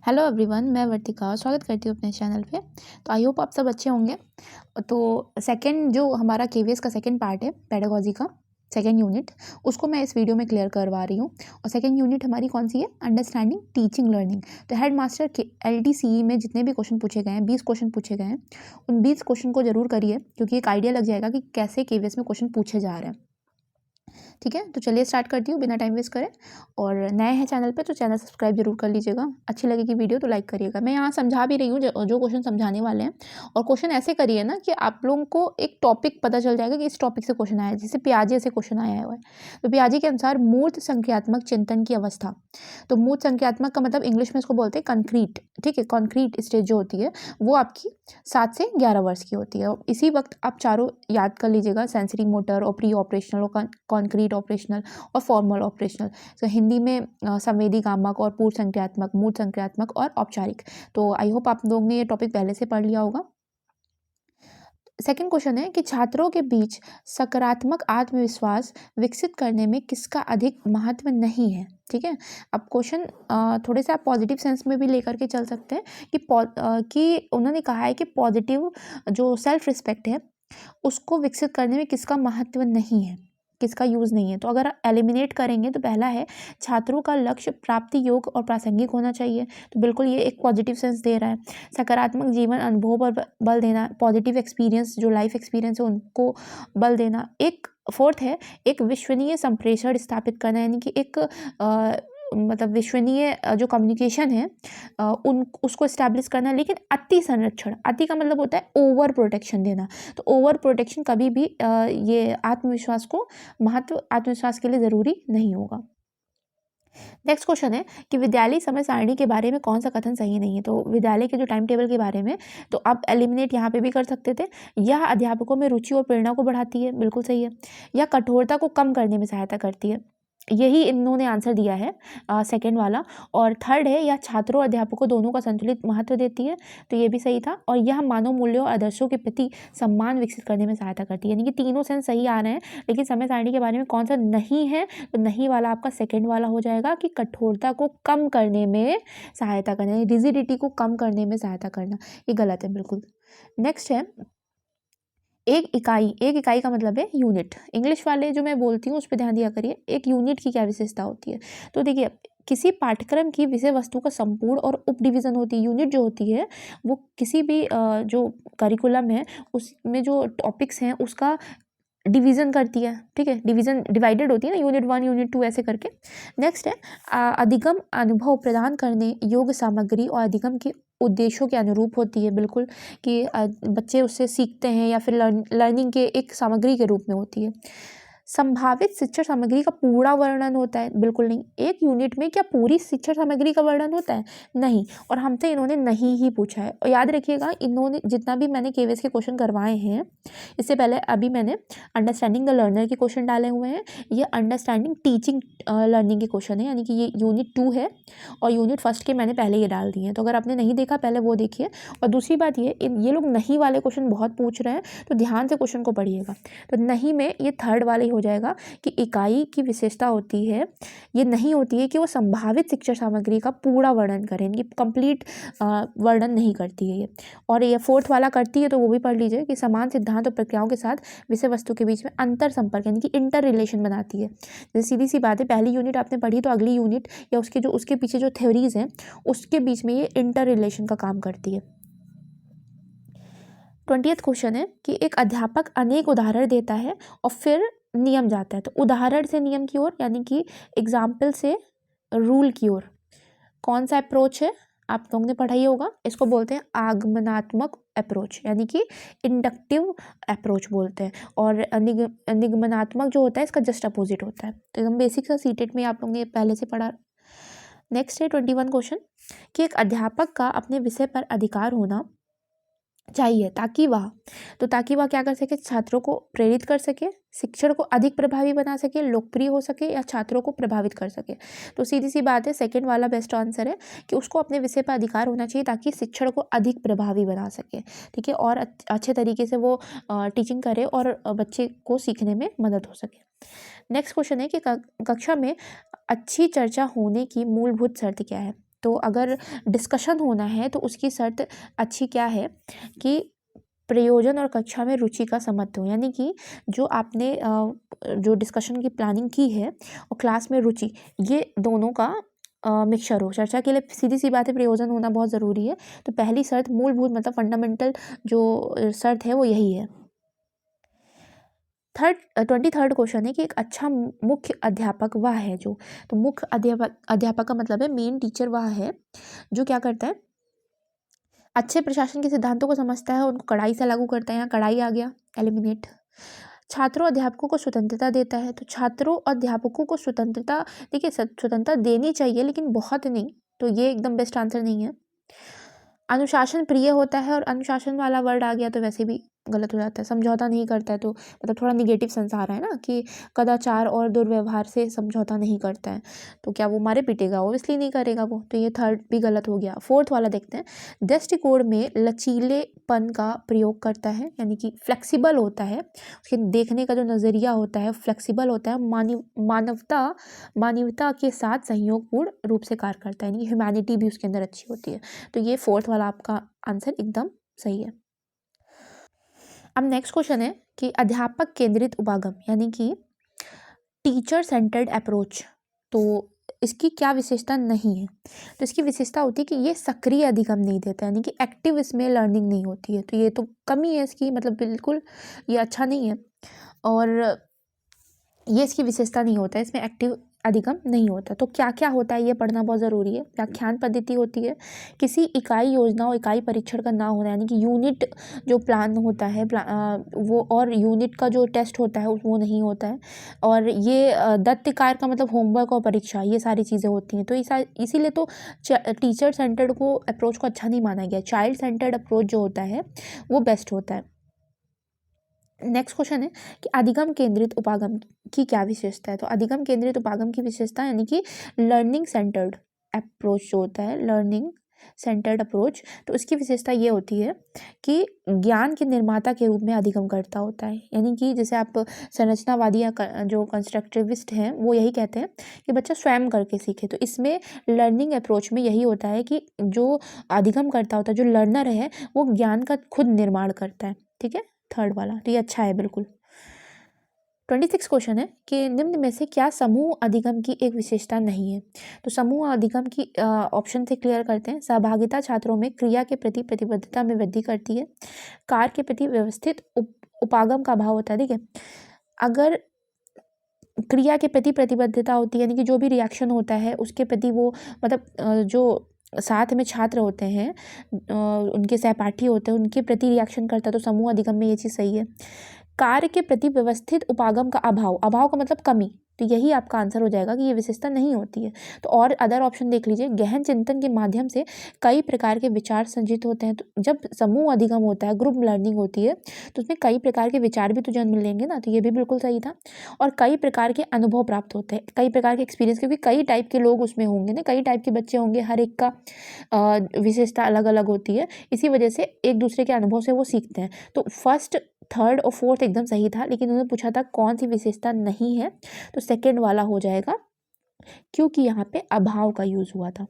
Hello everyone, मैं वर्तिका स्वागत करती हूँ अपने चैनल पे। तो आई होप आप सब अच्छे होंगे। तो सेकंड जो हमारा केवीएस का सेकंड पार्ट है पेडागोजी का सेकंड यूनिट, उसको मैं इस वीडियो में क्लियर करवा रही हूँ। और सेकंड यूनिट हमारी कौन सी है? Understanding teaching learning. तो हेड मास्टर के LTCE में जितने भी क्वेश्चन पूछे गए हैं, 20 क्वेश्चन पूछे गए हैं, उन 20 क्वेश्चन को जरूर करिए, क्योंकि एक आइडिया लग जाएगा कि कैसे केवीएस में क्वेश्चन पूछे जा रहे हैं। ठीक है, तो चलिए स्टार्ट करती हूँ बिना टाइम वेस्ट करें। और नए हैं चैनल पे तो चैनल सब्सक्राइब जरूर कर लीजिएगा। अच्छी लगेगी वीडियो तो लाइक करिएगा। मैं यहाँ समझा भी रही हूँ जो क्वेश्चन समझाने वाले हैं। और क्वेश्चन ऐसे करिए ना कि आप लोगों को एक टॉपिक पता चल जाएगा कि इस टॉपिक से क्वेश्चन आया है। जैसे पियाजे से क्वेश्चन आया हुआ है, तो पियाजे के अनुसार मूर्त संख्यात्मक चिंतन की अवस्था। तो मूर्त संख्यात्मक का मतलब इंग्लिश में इसको बोलते हैं कॉन्क्रीट। ठीक है, कॉन्क्रीट स्टेज जो होती है वो आपकी 7 से 11 वर्ष की होती है। और इसी वक्त आप चारों याद कर लीजिएगा, सेंसरी मोटर और प्री ऑपरेशनल और कॉन्क्रीट ऑपरेशनल और फॉर्मल ऑपरेशनल। तो हिंदी में संवेदी कामक और पूर्व संक्रियात्मक, मूर्त संक्रियात्मक और औपचारिक। तो आई होप आप लोगों ने ये टॉपिक पहले से पढ़ लिया होगा। सेकंड क्वेश्चन है कि छात्रों के बीच सकारात्मक आत्मविश्वास विकसित करने में किसका अधिक महत्व नहीं है। ठीक है, अब क्वेश्चन थोड़े से आप पॉजिटिव सेंस में भी लेकर के चल सकते हैं कि उन्होंने कहा है कि पॉजिटिव जो सेल्फ रिस्पेक्ट है उसको विकसित करने में किसका महत्व नहीं है, किसका यूज़ नहीं है। तो अगर एलिमिनेट करेंगे तो पहला है छात्रों का लक्ष्य प्राप्ति योग्य और प्रासंगिक होना चाहिए। तो बिल्कुल ये एक पॉजिटिव सेंस दे रहा है। सकारात्मक जीवन अनुभव पर बल देना, पॉजिटिव एक्सपीरियंस जो लाइफ एक्सपीरियंस है उनको बल देना। एक फोर्थ है एक विश्वसनीय संप्रेषण स्थापित करना, यानी कि एक मतलब विश्वसनीय जो कम्युनिकेशन है उसको इस्टेब्लिश करना। लेकिन अति संरक्षण, अति का मतलब होता है ओवर प्रोटेक्शन देना। तो ओवर प्रोटेक्शन कभी भी ये आत्मविश्वास को महत्व आत्मविश्वास के लिए ज़रूरी नहीं होगा। नेक्स्ट क्वेश्चन है कि विद्यालय समय सारणी के बारे में कौन सा कथन सही नहीं है। तो विद्यालय के जो टाइम टेबल के बारे में तो आप एलिमिनेट यहाँ पे भी कर सकते थे। यह अध्यापकों में रुचि और प्रेरणा को बढ़ाती है, बिल्कुल सही है। या कठोरता को कम करने में सहायता करती है, यही इन्होंने आंसर दिया है सेकंड वाला। और थर्ड है या छात्रों अध्यापकों दोनों का संतुलित महत्व देती है, तो ये भी सही था। और यह मानव मूल्यों और आदर्शों के प्रति सम्मान विकसित करने में सहायता करती है, यानी कि तीनों सेंस सही आ रहे हैं। लेकिन समय सारणी के बारे में कौन सा नहीं है, तो नहीं वाला आपका सेकंड वाला हो जाएगा कि कठोरता को कम करने में सहायता करना, रिजिडिटी को कम करने में सहायता करना, ये गलत है बिल्कुल। नेक्स्ट है एक इकाई का मतलब है यूनिट। इंग्लिश वाले जो मैं बोलती हूँ उस पर ध्यान दिया करिए। एक यूनिट की क्या विशेषता होती है, तो देखिए किसी पाठ्यक्रम की विषय वस्तु का संपूर्ण और उप डिवीजन होती है। यूनिट जो होती है वो किसी भी जो करिकुलम है उसमें जो टॉपिक्स हैं उसका डिवीजन करती है। ठीक है, डिवीजन डिवाइडेड होती है ना, यूनिट 1 यूनिट 2 ऐसे करके। नेक्स्ट है अधिगम अनुभव प्रदान करने योग्य सामग्री और अधिगम के उद्देश्यों के अनुरूप होती है, बिल्कुल कि बच्चे उससे सीखते हैं या फिर लर्निंग के एक सामग्री के रूप में होती है। संभावित शिक्षण सामग्री का पूरा वर्णन होता है, बिल्कुल नहीं। एक यूनिट में क्या पूरी शिक्षण सामग्री का वर्णन होता है? नहीं। और हमसे इन्होंने नहीं ही पूछा है। और याद रखिएगा इन्होंने जितना भी मैंने केवीएस के क्वेश्चन करवाए हैं, इससे पहले अभी मैंने अंडरस्टैंडिंग द लर्नर के क्वेश्चन डाले हुए हैं, ये अंडरस्टैंडिंग टीचिंग लर्निंग के क्वेश्चन है, यानी कि ये यूनिट 2 है और यूनिट 1 के मैंने पहले ये डाल दिए हैं। तो अगर आपने नहीं देखा पहले वो देखिए। और दूसरी बात ये लोग नहीं वाले क्वेश्चन बहुत पूछ रहे हैं, तो ध्यान से क्वेश्चन को पढ़िएगा। तो नहीं में ये थर्ड वाले हो जाएगा कि इकाई की विशेषता होती है, ये नहीं होती है कि वो संभावित शिक्षण सामग्री का पूरा वर्णन करें, इनकी कंप्लीट वर्णन नहीं करती है ये। और ये फोर्थ वाला करती है, तो वो भी पढ़ लीजिए कि समान सिद्धांत और प्रक्रियाओं के साथ विषय वस्तु के बीच में अंतर संपर्क यानी कि इंटर रिलेशन बनाती है। जैसे सीधी सी बात है, पहली यूनिट आपने पढ़ी तो अगली यूनिट या उसके पीछे जो थ्योरीज हैं उसके बीच में ये इंटर रिलेशन का काम करती है। 20th क्वेश्चन है कि एक अध्यापक अनेक उदाहरण देता है और फिर नियम जाता है। तो उदाहरण से नियम की ओर, यानी कि एग्जाम्पल से रूल की ओर, कौन सा अप्रोच है आप लोगों ने पढ़ा ही होगा। इसको बोलते हैं आगमनात्मक अप्रोच, यानी कि इंडक्टिव अप्रोच बोलते हैं। और निगमनात्मक जो होता है इसका जस्ट अपोजिट होता है। तो एकदम बेसिक सा सीटेट में आप लोगों ने पहले से पढ़ा। नेक्स्ट है 21 क्वेश्चन कि एक अध्यापक का अपने विषय पर अधिकार होना चाहिए ताकि वह क्या कर सके, छात्रों को प्रेरित कर सके, शिक्षण को अधिक प्रभावी बना सके, लोकप्रिय हो सके या छात्रों को प्रभावित कर सके। तो सीधी सी बात है, सेकंड वाला बेस्ट आंसर है कि उसको अपने विषय पर अधिकार होना चाहिए ताकि शिक्षण को अधिक प्रभावी बना सके। ठीक है, और अच्छे तरीके से वो टीचिंग करे और बच्चे को सीखने में मदद हो सके। नेक्स्ट क्वेश्चन है कि कक्षा में अच्छी चर्चा होने की मूलभूत शर्त क्या है। तो अगर डिस्कशन होना है तो उसकी शर्त अच्छी क्या है कि प्रयोजन और कक्षा में रुचि का समत्व हो, यानी कि जो आपने जो डिस्कशन की प्लानिंग की है और क्लास में रुचि, ये दोनों का मिक्सचर हो। चर्चा के लिए सीधी सी बात है प्रयोजन होना बहुत ज़रूरी है। तो पहली शर्त मूलभूत मतलब फंडामेंटल जो शर्त है वो यही है। 23rd क्वेश्चन है कि एक अच्छा मुख्य अध्यापक वह है जो, तो मुख्य अध्यापक का मतलब है मेन टीचर वह है जो क्या करता है, अच्छे प्रशासन के सिद्धांतों को समझता है, उनको कड़ाई से लागू करता है। यहाँ कड़ाई आ गया, एलिमिनेट। छात्रों अध्यापकों को स्वतंत्रता देता है, तो छात्रों अध्यापकों को स्वतंत्रता, देखिए स्वतंत्रता देनी चाहिए लेकिन बहुत नहीं, तो ये एकदम बेस्ट आंसर नहीं है। अनुशासन प्रिय होता है, और अनुशासन वाला वर्ड आ गया तो वैसे भी गलत हो जाता है। समझौता नहीं करता है, तो मतलब थोड़ा निगेटिव सेंस आ रहा है ना कि कदाचार और दुर्व्यवहार से समझौता नहीं करता है, तो क्या वो मारे पीटेगा? ओबियसली नहीं करेगा वो, तो ये थर्ड भी गलत हो गया। फोर्थ वाला देखते हैं, दृष्टिकोण में लचीलेपन का प्रयोग करता है, यानी कि फ्लेक्सिबल होता है, उसके देखने का जो नज़रिया होता है फ्लेक्सिबल होता है, मानवता के साथ सहयोगपूर्ण रूप से कार्य करता है, यानी कि ह्यूमैनिटी भी उसके अंदर अच्छी होती है। तो ये फोर्थ वाला आपका आंसर एकदम सही है। अब नेक्स्ट क्वेश्चन है कि अध्यापक केंद्रित उपागम, यानी कि टीचर सेंटर्ड अप्रोच, तो इसकी क्या विशेषता नहीं है? तो इसकी विशेषता होती है कि ये सक्रिय अधिगम नहीं देता, यानी कि एक्टिव इसमें लर्निंग नहीं होती है, तो ये तो कमी है इसकी, मतलब बिल्कुल ये अच्छा नहीं है। और ये इसकी विशेषता नहीं होता है, इसमें एक्टिव अधिगम नहीं होता। तो क्या क्या होता है ये पढ़ना बहुत ज़रूरी है। व्याख्यान पद्धति होती है, किसी इकाई योजना और इकाई परीक्षण का ना होना, यानी कि यूनिट जो प्लान होता है वो, और यूनिट का जो टेस्ट होता है वो नहीं होता है। और ये दत्त कार्य का मतलब होमवर्क और परीक्षा, ये सारी चीज़ें होती हैं। तो इसीलिए तो टीचर सेंटर्ड को अप्रोच को अच्छा नहीं माना गया। चाइल्ड सेंटर्ड अप्रोच जो होता है वो बेस्ट होता है। नेक्स्ट क्वेश्चन है कि अधिगम केंद्रित उपागम की क्या विशेषता है? तो अधिगम केंद्रित उपागम की विशेषता यानी कि लर्निंग सेंटर्ड अप्रोच जो होता है, लर्निंग सेंटर्ड अप्रोच, तो इसकी विशेषता ये होती है कि ज्ञान के निर्माता के रूप में अधिगम करता होता है। यानी कि जैसे आप संरचनावादी या जो कंस्ट्रक्टिविस्ट हैं वो यही कहते हैं कि बच्चा स्वयं करके सीखे, तो इसमें लर्निंग अप्रोच में यही होता है कि जो अधिगम करता होता है, जो लर्नर है, वो ज्ञान का खुद निर्माण करता है। ठीक है, थर्ड वाला, तो ये अच्छा है बिल्कुल। 26 क्वेश्चन है कि निम्न में से क्या समूह अधिगम की एक विशेषता नहीं है? तो समूह अधिगम की ऑप्शन से क्लियर करते हैं। सहभागिता छात्रों में क्रिया के प्रति प्रतिबद्धता में वृद्धि करती है, कार्य के प्रति व्यवस्थित उपागम का अभाव होता है। ठीक है, अगर क्रिया के प्रति प्रतिबद्धता होती है, यानी कि जो भी रिएक्शन होता है उसके प्रति वो, मतलब जो साथ में छात्र होते हैं, उनके सहपाठी होते हैं, उनके प्रति रिएक्शन करता है, तो समूह अधिगम में ये चीज़ सही है। कार्य के प्रति व्यवस्थित उपागम का अभाव, अभाव का मतलब कमी, तो यही आपका आंसर हो जाएगा कि ये विशेषता नहीं होती है। तो और अदर ऑप्शन देख लीजिए, गहन चिंतन के माध्यम से कई प्रकार के विचार संचित होते हैं। तो जब समूह अधिगम होता है, ग्रुप लर्निंग होती है, तो उसमें कई प्रकार के विचार भी तो जन्म लेंगे ना, तो ये भी बिल्कुल सही था। और कई प्रकार के अनुभव प्राप्त होते हैं, कई प्रकार के एक्सपीरियंस, क्योंकि कई टाइप के लोग उसमें होंगे ना, कई टाइप के बच्चे होंगे, हर एक का विशेषता अलग अलग होती है, इसी वजह से एक दूसरे के अनुभव से वो सीखते हैं। तो फर्स्ट, थर्ड और फोर्थ एकदम सही था, लेकिन उन्होंने पूछा था कौन सी विशेषता नहीं है, तो सेकंड वाला हो जाएगा, क्योंकि यहाँ पे अभाव का यूज हुआ था।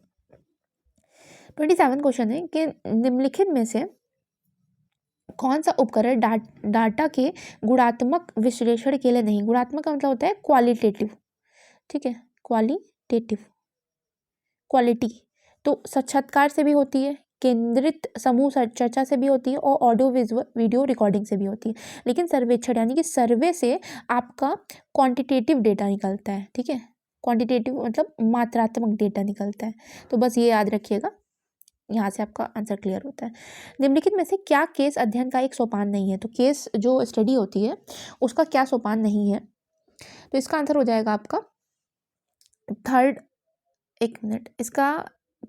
27 क्वेश्चन है कि निम्नलिखित में से कौन सा उपकरण डाटा के गुणात्मक विश्लेषण के लिए नहीं? गुणात्मक का मतलब होता है क्वालिटेटिव, ठीक है, क्वालिटेटिव, क्वालिटी, तो साक्षात्कार से भी होती है, केंद्रित समूह चर्चा से भी होती है, और ऑडियो विजुअल वीडियो रिकॉर्डिंग से भी होती है। लेकिन सर्वेक्षण यानी कि सर्वे से आपका क्वांटिटेटिव डेटा निकलता है। ठीक है, क्वांटिटेटिव मतलब मात्रात्मक डेटा निकलता है, तो बस ये याद रखिएगा, यहाँ से आपका आंसर क्लियर होता है। निम्नलिखित में से क्या केस अध्ययन का एक सोपान नहीं है? तो केस जो स्टडी होती है उसका क्या सोपान नहीं है? तो इसका आंसर हो जाएगा आपका थर्ड, एक मिनट, इसका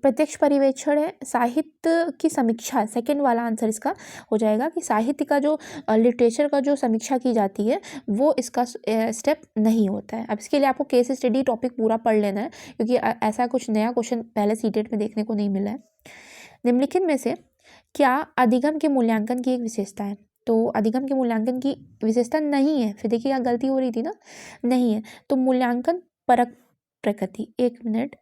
प्रत्यक्ष पर्यवेक्षण है, साहित्य की समीक्षा, सेकंड वाला आंसर इसका हो जाएगा कि साहित्य का जो लिटरेचर का जो समीक्षा की जाती है वो इसका स्टेप नहीं होता है। अब इसके लिए आपको केस स्टडी टॉपिक पूरा पढ़ लेना है, क्योंकि ऐसा कुछ नया क्वेश्चन पहले सीटेट में देखने को नहीं मिला है। निम्नलिखित में से क्या अधिगम के मूल्यांकन की एक विशेषता है? तो अधिगम के मूल्यांकन की विशेषता नहीं है, फिर देखिए गलती हो रही थी ना, नहीं है, तो मूल्यांकन परक प्रकृति, एक मिनट,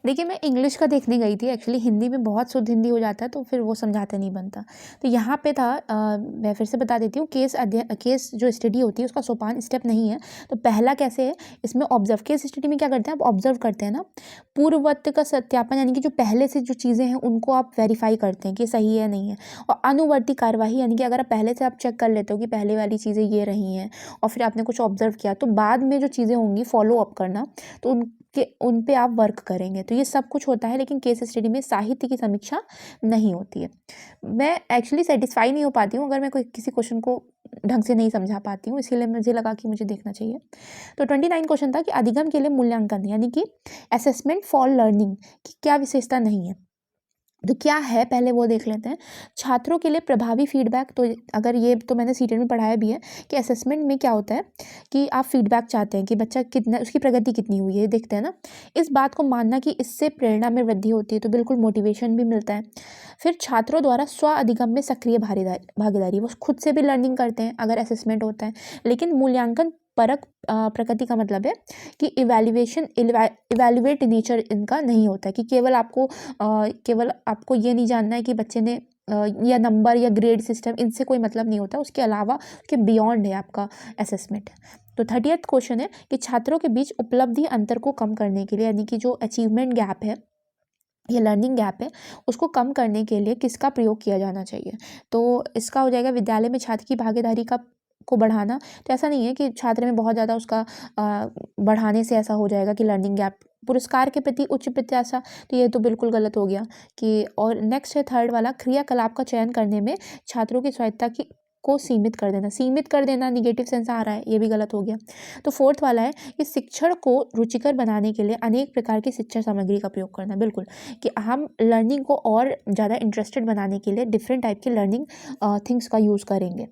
देखिए, मैं इंग्लिश का देखने गई थी एक्चुअली, हिंदी में बहुत शुद्ध हिंदी हो जाता है तो फिर वो समझाते नहीं बनता। तो यहाँ पे था मैं फिर से बता देती हूँ, केस जो स्टडी होती है उसका सोपान स्टेप नहीं है। तो पहला कैसे है, इसमें ऑब्जर्व, केस स्टडी में क्या करते हैं, आप ऑब्जर्व करते हैं ना, पूर्ववत का सत्यापन, यानी कि जो पहले से जो चीज़ें हैं उनको आप वेरीफाई करते हैं कि सही है नहीं है। और अनुवर्ती कार्यवाही, यानी कि अगर आप पहले से आप चेक कर लेते हो कि पहले वाली चीज़ें ये रही हैं और फिर आपने कुछ ऑब्जर्व किया, तो बाद में जो चीज़ें होंगी फॉलो अप करना, तो उन पे आप वर्क करेंगे। तो ये सब कुछ होता है, लेकिन केस स्टडी में साहित्य की समीक्षा नहीं होती है। मैं एक्चुअली सेटिस्फाई नहीं हो पाती हूँ अगर मैं कोई किसी क्वेश्चन को ढंग से नहीं समझा पाती हूँ, इसीलिए मुझे लगा कि मुझे देखना चाहिए। तो 29 क्वेश्चन था कि अधिगम के लिए मूल्यांकन, यानी कि असेसमेंट फॉर लर्निंग की क्या विशेषता नहीं है। तो क्या है पहले वो देख लेते हैं। छात्रों के लिए प्रभावी फीडबैक, तो अगर ये तो मैंने सीटेट में पढ़ाया भी है कि असेसमेंट में क्या होता है कि आप फीडबैक चाहते हैं कि बच्चा कितना, उसकी प्रगति कितनी हुई है, देखते हैं ना। इस बात को मानना कि इससे प्रेरणा में वृद्धि होती है, तो बिल्कुल मोटिवेशन भी मिलता है। फिर छात्रों द्वारा स्व अधिगम में सक्रिय भागीदारी, वो खुद से भी लर्निंग करते हैं अगर असेसमेंट होता है। लेकिन मूल्यांकन परक प्रकृति का मतलब है कि इवैल्यूएट नेचर इनका नहीं होता है, कि केवल आपको ये नहीं जानना है कि बच्चे ने या नंबर या ग्रेड सिस्टम, इनसे कोई मतलब नहीं होता, उसके अलावा उसके बियॉन्ड है आपका असेसमेंट। तो 30th क्वेश्चन है कि छात्रों के बीच उपलब्धि अंतर को कम करने के लिए, यानी कि जो अचीवमेंट गैप है या लर्निंग गैप है, उसको कम करने के लिए किसका प्रयोग किया जाना चाहिए। तो इसका हो जाएगा विद्यालय में छात्र की भागीदारी को बढ़ाना। तो ऐसा नहीं है कि छात्र में बहुत ज़्यादा उसका बढ़ाने से ऐसा हो जाएगा कि लर्निंग गैप। पुरस्कार के प्रति उच्च प्रत्याशा, तो ये तो बिल्कुल गलत हो गया कि। और नेक्स्ट है थर्ड वाला, क्रियाकलाप का चयन करने में छात्रों की स्वायत्ता को सीमित कर देना निगेटिव सेंस आ रहा है, ये भी गलत हो गया। तो फोर्थ वाला है कि शिक्षण को रुचिकर बनाने के लिए अनेक प्रकार की शिक्षण सामग्री का प्रयोग करना, बिल्कुल, कि हम लर्निंग को और ज़्यादा इंटरेस्टेड बनाने के लिए डिफरेंट टाइप की लर्निंग थिंग्स का यूज़ करेंगे।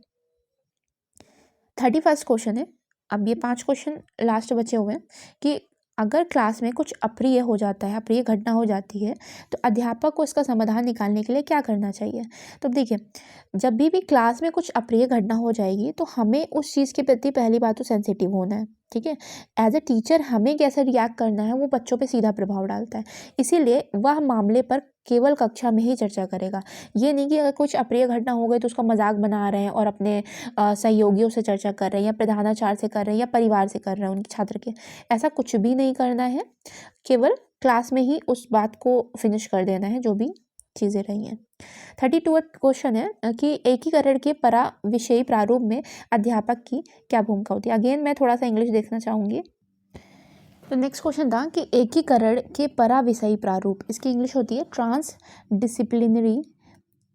31st क्वेश्चन है, अब ये 5 क्वेश्चन लास्ट बचे हुए हैं कि अगर क्लास में कुछ अप्रिय हो जाता है, अप्रिय घटना हो जाती है, तो अध्यापक को इसका समाधान निकालने के लिए क्या करना चाहिए। तो देखिए, जब भी क्लास में कुछ अप्रिय घटना हो जाएगी तो हमें उस चीज़ के प्रति पहली बात तो सेंसिटिव होना है, ठीक है। एज ए टीचर हमें कैसे रिएक्ट करना है वो बच्चों पे सीधा प्रभाव डालता है, इसीलिए वह मामले पर केवल कक्षा में ही चर्चा करेगा। ये नहीं कि अगर कुछ अप्रिय घटना हो गई तो उसका मजाक बना रहे हैं और अपने सहयोगियों से चर्चा कर रहे हैं या प्रधानाचार्य से कर रहे हैं या परिवार से कर रहे हैं उनके छात्र के, ऐसा कुछ भी नहीं करना है। केवल क्लास में ही उस बात को फिनिश कर देना है जो भी चीज़ें रही हैं। 32वां क्वेश्चन है कि एकीकरण के परा विषयी प्रारूप में अध्यापक की क्या भूमिका होती है। अगेन मैं थोड़ा सा इंग्लिश देखना चाहूँगी। तो नेक्स्ट क्वेश्चन था कि एकीकरण के परा विषयी प्रारूप, इसकी इंग्लिश होती है ट्रांस डिसिप्लिनरी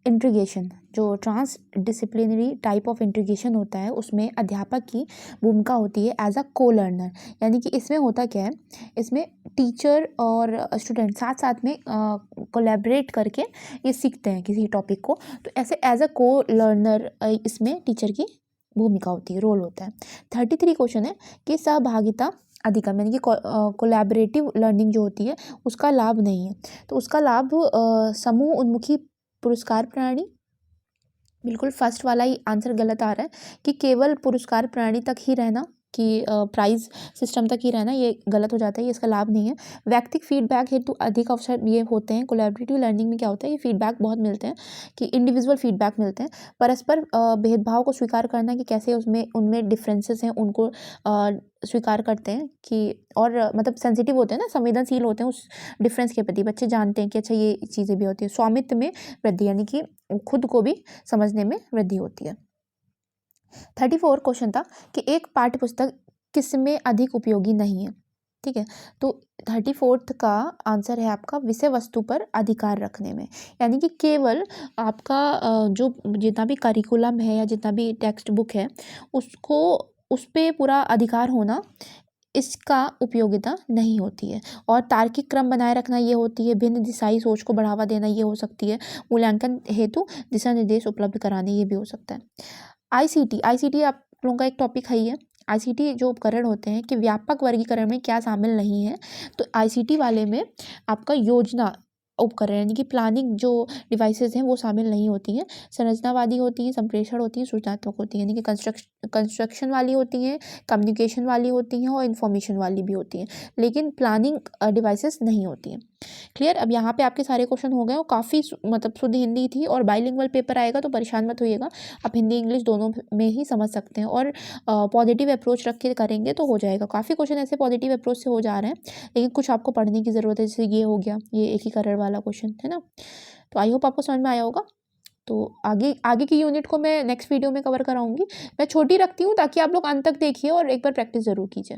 इंट्रीगेशन। जो transdisciplinary type of integration होता है उसमें अध्यापक की भूमिका होती है एज अ को लर्नर, यानी कि इसमें होता क्या है, इसमें टीचर और स्टूडेंट साथ साथ में कोलैबोरेट करके ये सीखते हैं किसी टॉपिक को। तो ऐसे एज अ को लर्नर इसमें टीचर की भूमिका होती है, रोल होता है। 33 क्वेश्चन है कि सहभागिता अधिगम, यानी कि कोलैबोरेटिव लर्निंग जो होती है उसका लाभ नहीं है। तो उसका लाभ समूह उन्मुखी पुरस्कार प्रणाली, बिल्कुल फर्स्ट वाला ही आंसर गलत आ रहा है कि केवल पुरस्कार प्रणाली तक ही रहना, कि प्राइज सिस्टम तक ही रहना, ये गलत हो जाता है, ये इसका लाभ नहीं है। व्यक्तिगत फीडबैक हेतु अधिक अवसर ये होते हैं। कोलैबोरेटिव लर्निंग में क्या होता है, ये फीडबैक बहुत मिलते हैं, कि इंडिविजुअल फीडबैक मिलते हैं। परस्पर भेदभाव को स्वीकार करना, कि कैसे उसमें उनमें डिफरेंसेस हैं उनको स्वीकार करते हैं, कि और मतलब सेंसिटिव होते हैं ना, संवेदनशील होते हैं उस डिफरेंस के प्रति, बच्चे जानते हैं कि अच्छा ये चीज़ें भी होती हैं। स्वामित्व में वृद्धि, यानी कि खुद को भी समझने में वृद्धि होती है। 34 क्वेश्चन था कि एक पाठ्य पुस्तक किसमें अधिक उपयोगी नहीं है, ठीक है। तो 34th का आंसर है आपका विषय वस्तु पर अधिकार रखने में, यानी कि केवल आपका जो जितना भी करिकुलम है या जितना भी टेक्स्ट बुक है उसको उस पर पूरा अधिकार होना, इसका उपयोगिता नहीं होती है। और तार्किक क्रम बनाए रखना ये होती है, भिन्न दिशाई सोच को बढ़ावा देना ये हो सकती है, मूल्यांकन हेतु दिशा निर्देश उपलब्ध कराने ये भी हो सकता है। आईसीटी आप लोगों का एक टॉपिक है ही है। आईसीटी जो उपकरण होते हैं कि व्यापक वर्गीकरण में क्या शामिल नहीं है, तो आईसीटी वाले में आपका योजना उपकरण, यानी कि प्लानिंग जो डिवाइसेस हैं वो शामिल नहीं होती हैं। संरचनावादी होती हैं, संप्रेषण होती हैं, सूचनात्मक होती हैं, यानी कि कंस्ट्रक्शन वाली होती हैं, कम्युनिकेशन वाली होती हैं और इन्फॉर्मेशन वाली भी होती हैं, लेकिन प्लानिंग डिवाइसेस नहीं होती हैं। क्लियर। अब यहाँ पे आपके सारे क्वेश्चन हो गए और काफ़ी मतलब शुद्ध हिंदी थी और बाइलिंगुअल पेपर आएगा तो परेशान मत होइएगा, आप हिंदी इंग्लिश दोनों में ही समझ सकते हैं और पॉजिटिव अप्रोच रख के करेंगे तो हो जाएगा। काफ़ी क्वेश्चन ऐसे पॉजिटिव अप्रोच से हो जा रहे हैं, लेकिन कुछ आपको पढ़ने की ज़रूरत है, जैसे ये हो गया, ये एकीकरण वाला क्वेश्चन है ना। तो आई होप आपको समझ में आया होगा। तो आगे आगे की यूनिट को मैं नेक्स्ट वीडियो में कवर कराऊंगी। मैं छोटी रखती हूँ ताकि आप लोग अंत तक देखिए और एक बार प्रैक्टिस ज़रूर कीजिए।